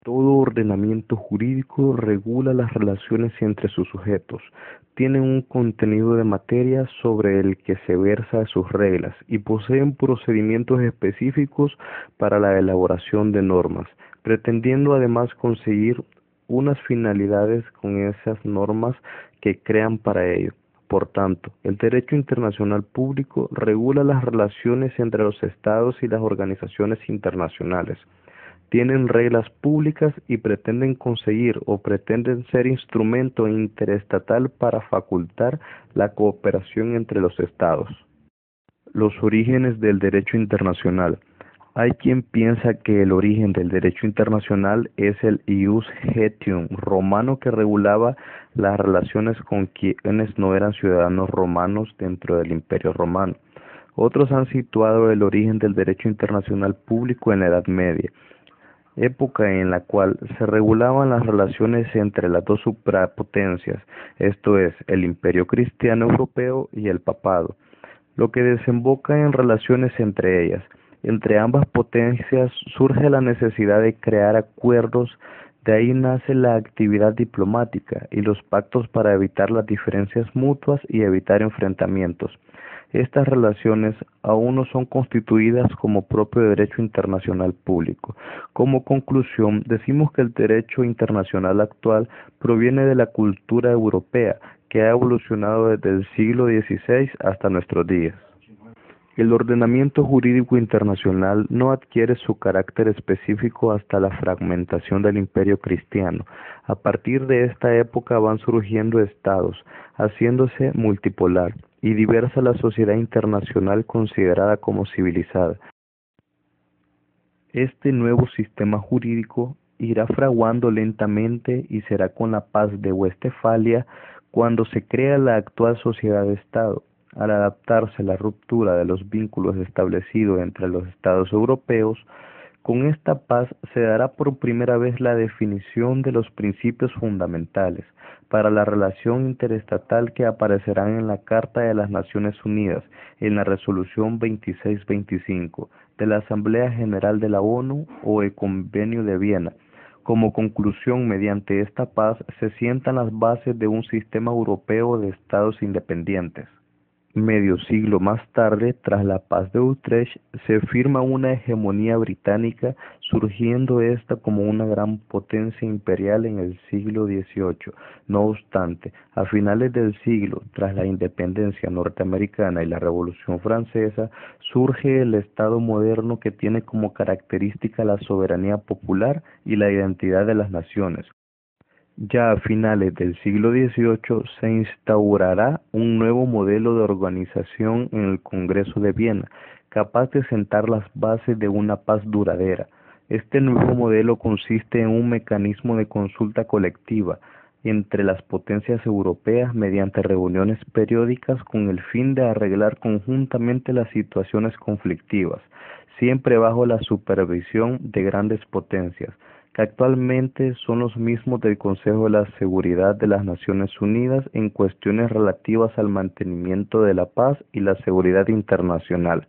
Todo ordenamiento jurídico regula las relaciones entre sus sujetos, tienen un contenido de materia sobre el que se versa sus reglas y poseen procedimientos específicos para la elaboración de normas, pretendiendo además conseguir unas finalidades con esas normas que crean para ello. Por tanto, el derecho internacional público regula las relaciones entre los estados y las organizaciones internacionales. Tienen reglas públicas y pretenden conseguir o pretenden ser instrumento interestatal para facultar la cooperación entre los estados. Los orígenes del derecho internacional. Hay quien piensa que el origen del derecho internacional es el ius gentium romano que regulaba las relaciones con quienes no eran ciudadanos romanos dentro del Imperio Romano. Otros han situado el origen del derecho internacional público en la Edad Media, época en la cual se regulaban las relaciones entre las dos suprapotencias, esto es, el Imperio Cristiano Europeo y el Papado, lo que desemboca en relaciones entre ellas. Entre ambas potencias surge la necesidad de crear acuerdos, de ahí nace la actividad diplomática y los pactos para evitar las diferencias mutuas y evitar enfrentamientos. Estas relaciones aún no son constituidas como propio derecho internacional público. Como conclusión, decimos que el derecho internacional actual proviene de la cultura europea, que ha evolucionado desde el siglo XVI hasta nuestros días. El ordenamiento jurídico internacional no adquiere su carácter específico hasta la fragmentación del Imperio cristiano. A partir de esta época van surgiendo estados, haciéndose multipolar y diversa la sociedad internacional considerada como civilizada. Este nuevo sistema jurídico irá fraguando lentamente y será con la paz de Westfalia cuando se crea la actual sociedad de Estado. Al adaptarse la ruptura de los vínculos establecidos entre los estados europeos, con esta paz se dará por primera vez la definición de los principios fundamentales para la relación interestatal que aparecerán en la Carta de las Naciones Unidas, en la Resolución 2625 de la Asamblea General de la ONU o el Convenio de Viena. Como conclusión, mediante esta paz se sientan las bases de un sistema europeo de estados independientes. Medio siglo más tarde, tras la Paz de Utrecht, se firma una hegemonía británica, surgiendo esta como una gran potencia imperial en el siglo XVIII. No obstante, a finales del siglo, tras la independencia norteamericana y la Revolución Francesa, surge el Estado moderno que tiene como característica la soberanía popular y la identidad de las naciones. Ya a finales del siglo XVIII se instaurará un nuevo modelo de organización en el Congreso de Viena, capaz de sentar las bases de una paz duradera. Este nuevo modelo consiste en un mecanismo de consulta colectiva entre las potencias europeas mediante reuniones periódicas con el fin de arreglar conjuntamente las situaciones conflictivas, siempre bajo la supervisión de grandes potencias, que actualmente son los mismos del Consejo de la Seguridad de las Naciones Unidas en cuestiones relativas al mantenimiento de la paz y la seguridad internacional.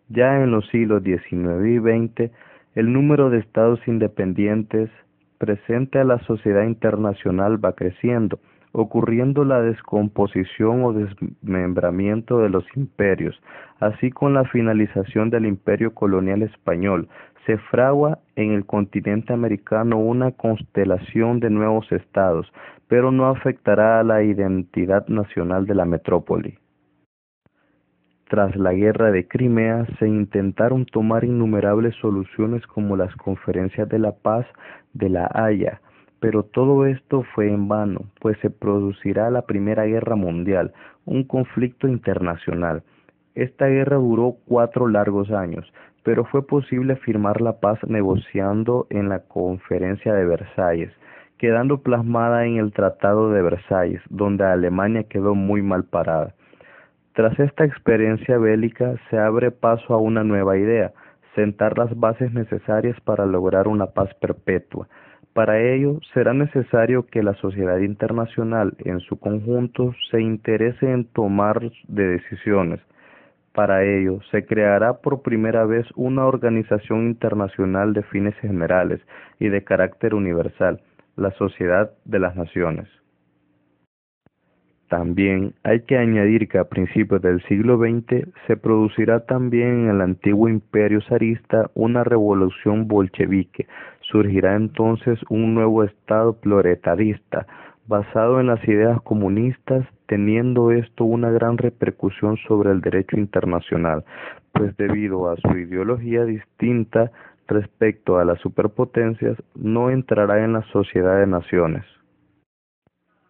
Ya en los siglos XIX y XX, el número de estados independientes presente a la sociedad internacional va creciendo, ocurriendo la descomposición o desmembramiento de los imperios, así con la finalización del imperio colonial español. Se fragua en el continente americano una constelación de nuevos estados, pero no afectará a la identidad nacional de la metrópoli. Tras la guerra de Crimea se intentaron tomar innumerables soluciones como las conferencias de la paz de La Haya, pero todo esto fue en vano, pues se producirá la Primera Guerra Mundial, un conflicto internacional. Esta guerra duró 4 largos años, pero fue posible firmar la paz negociando en la Conferencia de Versalles, quedando plasmada en el Tratado de Versalles, donde Alemania quedó muy mal parada. Tras esta experiencia bélica se abre paso a una nueva idea, sentar las bases necesarias para lograr una paz perpetua. Para ello será necesario que la sociedad internacional en su conjunto se interese en tomar de decisiones, Para ello, se creará por primera vez una organización internacional de fines generales y de carácter universal, la Sociedad de las Naciones. También hay que añadir que a principios del siglo XX se producirá también en el antiguo imperio zarista una revolución bolchevique. Surgirá entonces un nuevo Estado proletarista basado en las ideas comunistas, teniendo esto una gran repercusión sobre el derecho internacional, pues debido a su ideología distinta respecto a las superpotencias, no entrará en la sociedad de naciones.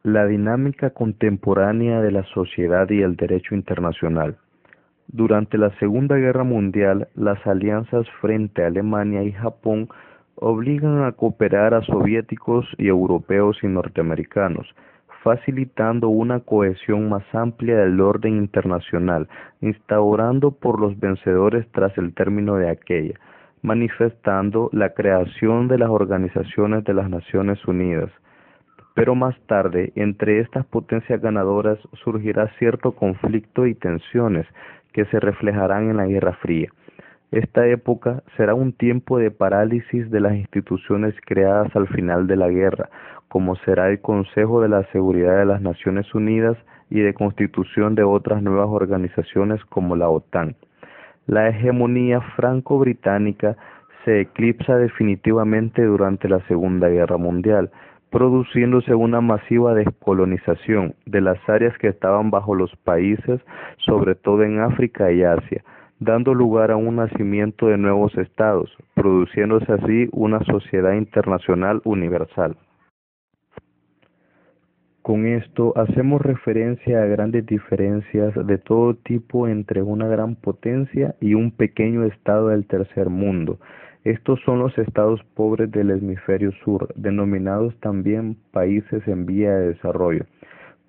La dinámica contemporánea de la sociedad y el derecho internacional. Durante la Segunda Guerra Mundial, las alianzas frente a Alemania y Japón obligan a cooperar a soviéticos y europeos y norteamericanos, facilitando una cohesión más amplia del orden internacional, instaurando por los vencedores tras el término de aquella, manifestando la creación de las organizaciones de las Naciones Unidas. Pero más tarde, entre estas potencias ganadoras surgirá cierto conflicto y tensiones que se reflejarán en la Guerra Fría. Esta época será un tiempo de parálisis de las instituciones creadas al final de la guerra, como será el Consejo de la Seguridad de las Naciones Unidas y de constitución de otras nuevas organizaciones como la OTAN. La hegemonía franco-británica se eclipsa definitivamente durante la Segunda Guerra Mundial, produciéndose una masiva descolonización de las áreas que estaban bajo los países, sobre todo en África y Asia, dando lugar a un nacimiento de nuevos estados, produciéndose así una sociedad internacional universal. Con esto hacemos referencia a grandes diferencias de todo tipo entre una gran potencia y un pequeño estado del tercer mundo. Estos son los estados pobres del hemisferio sur, denominados también países en vía de desarrollo.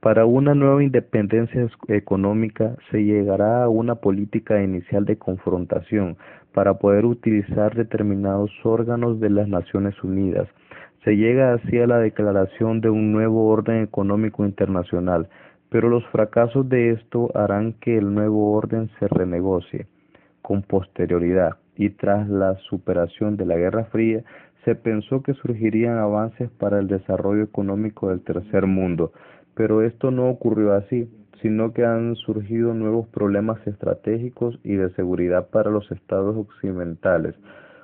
Para una nueva independencia económica se llegará a una política inicial de confrontación para poder utilizar determinados órganos de las Naciones Unidas. Se llega así a la declaración de un nuevo orden económico internacional, pero los fracasos de esto harán que el nuevo orden se renegocie. Con posterioridad y tras la superación de la Guerra Fría, se pensó que surgirían avances para el desarrollo económico del tercer mundo, pero esto no ocurrió así, sino que han surgido nuevos problemas estratégicos y de seguridad para los estados occidentales,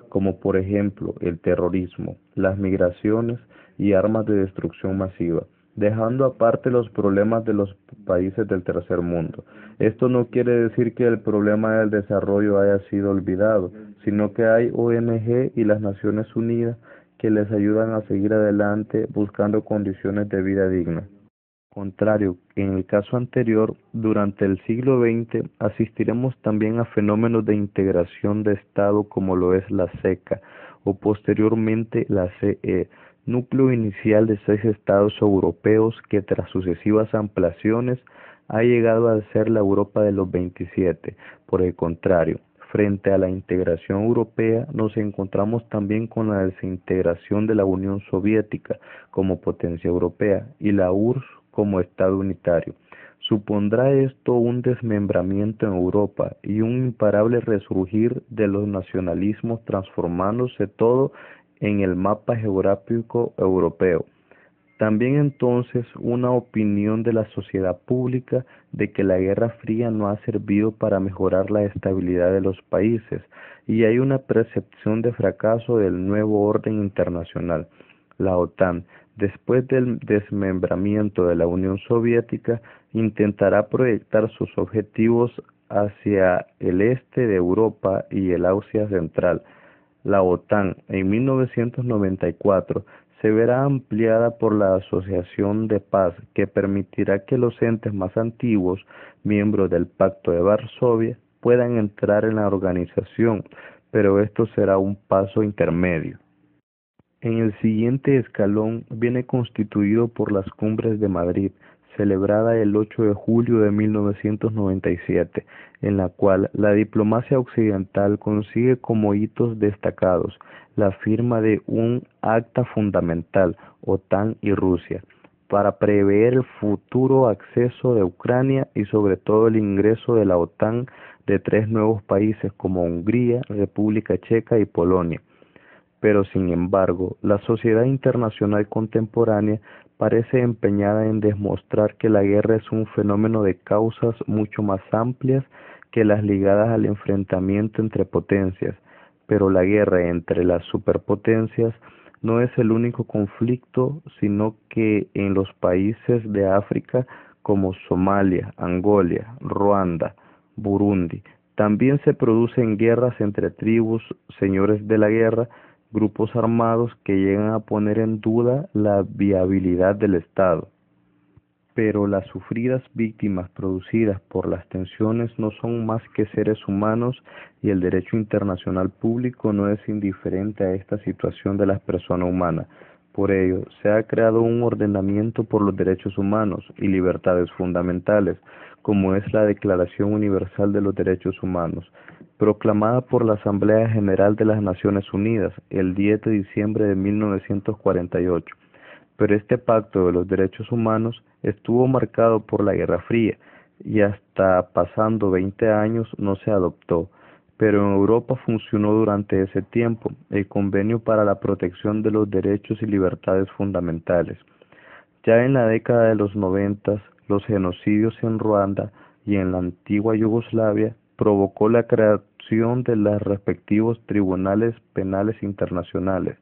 como por ejemplo el terrorismo, las migraciones y armas de destrucción masiva, dejando aparte los problemas de los países del tercer mundo. Esto no quiere decir que el problema del desarrollo haya sido olvidado, sino que hay ONG y las Naciones Unidas que les ayudan a seguir adelante buscando condiciones de vida dignas. Contrario, en el caso anterior, durante el siglo XX asistiremos también a fenómenos de integración de Estado como lo es la CECA o posteriormente la CE, núcleo inicial de 6 estados europeos que tras sucesivas ampliaciones ha llegado a ser la Europa de los 27. Por el contrario, frente a la integración europea nos encontramos también con la desintegración de la Unión Soviética como potencia europea y la URSS como Estado unitario. Supondrá esto un desmembramiento en Europa y un imparable resurgir de los nacionalismos transformándose todo en el mapa geográfico europeo. También entonces una opinión de la sociedad pública de que la Guerra Fría no ha servido para mejorar la estabilidad de los países y hay una percepción de fracaso del nuevo orden internacional. La OTAN, después del desmembramiento de la Unión Soviética, intentará proyectar sus objetivos hacia el este de Europa y el Asia Central. La OTAN en 1994 se verá ampliada por la Asociación de Paz, que permitirá que los entes más antiguos, miembros del Pacto de Varsovia, puedan entrar en la organización, pero esto será un paso intermedio. En el siguiente escalón viene constituido por las Cumbres de Madrid, celebrada el 8 de julio de 1997, en la cual la diplomacia occidental consigue como hitos destacados la firma de un acta fundamental, OTAN y Rusia, para prever el futuro acceso de Ucrania y sobre todo el ingreso de la OTAN de 3 nuevos países como Hungría, República Checa y Polonia. Pero sin embargo, la sociedad internacional contemporánea parece empeñada en demostrar que la guerra es un fenómeno de causas mucho más amplias que las ligadas al enfrentamiento entre potencias, pero la guerra entre las superpotencias no es el único conflicto, sino que en los países de África como Somalia, Angola, Ruanda, Burundi, también se producen guerras entre tribus, señores de la guerra, grupos armados que llegan a poner en duda la viabilidad del Estado. Pero las sufridas víctimas producidas por las tensiones no son más que seres humanos y el derecho internacional público no es indiferente a esta situación de las personas humanas. Por ello, se ha creado un ordenamiento por los derechos humanos y libertades fundamentales, como es la Declaración Universal de los Derechos Humanos, proclamada por la Asamblea General de las Naciones Unidas el 10 de diciembre de 1948. Pero este pacto de los derechos humanos estuvo marcado por la Guerra Fría y hasta pasando 20 años no se adoptó, pero en Europa funcionó durante ese tiempo el Convenio para la Protección de los Derechos y Libertades Fundamentales. Ya en la década de los 90, los genocidios en Ruanda y en la antigua Yugoslavia provocó la creación de los respectivos tribunales penales internacionales,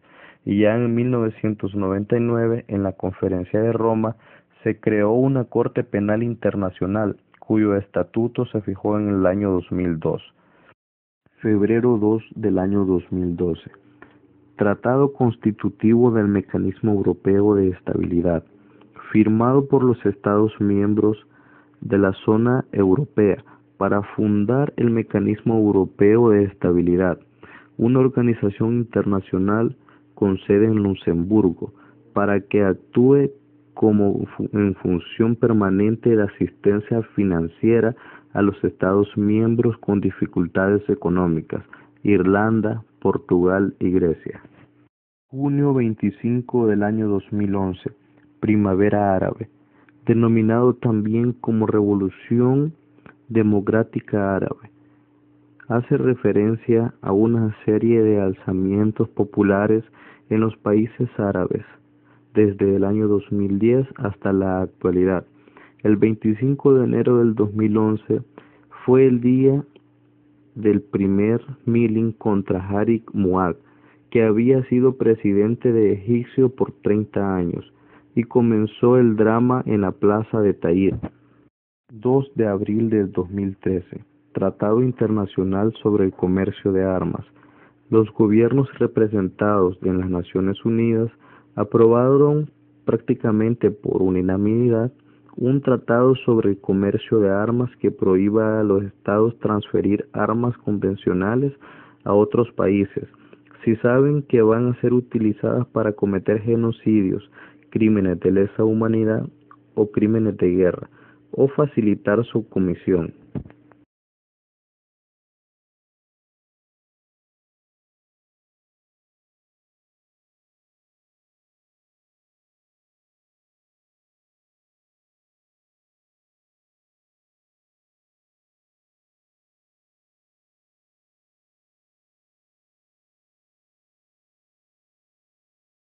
y ya en 1999, en la Conferencia de Roma, se creó una Corte Penal Internacional, cuyo estatuto se fijó en el año 2002. Febrero 2 del año 2012. Tratado constitutivo del Mecanismo Europeo de Estabilidad, firmado por los Estados miembros de la zona europea para fundar el Mecanismo Europeo de Estabilidad, una organización internacional con sede en Luxemburgo, para que actúe en función permanente de asistencia financiera a los Estados miembros con dificultades económicas, Irlanda, Portugal y Grecia. Junio 25 del año 2011, Primavera Árabe, denominado también como Revolución Democrática Árabe. Hace referencia a una serie de alzamientos populares en los países árabes desde el año 2010 hasta la actualidad. El 25 de enero del 2011 fue el día del primer milling contra Harik Muad, que había sido presidente de Egipto por 30 años, y comenzó el drama en la plaza de Tahrir. 2 de abril del 2013. Tratado Internacional sobre el Comercio de Armas. Los gobiernos representados en las Naciones Unidas aprobaron prácticamente por unanimidad un tratado sobre el comercio de armas que prohíba a los estados transferir armas convencionales a otros países si saben que van a ser utilizadas para cometer genocidios, crímenes de lesa humanidad o crímenes de guerra, o facilitar su comisión.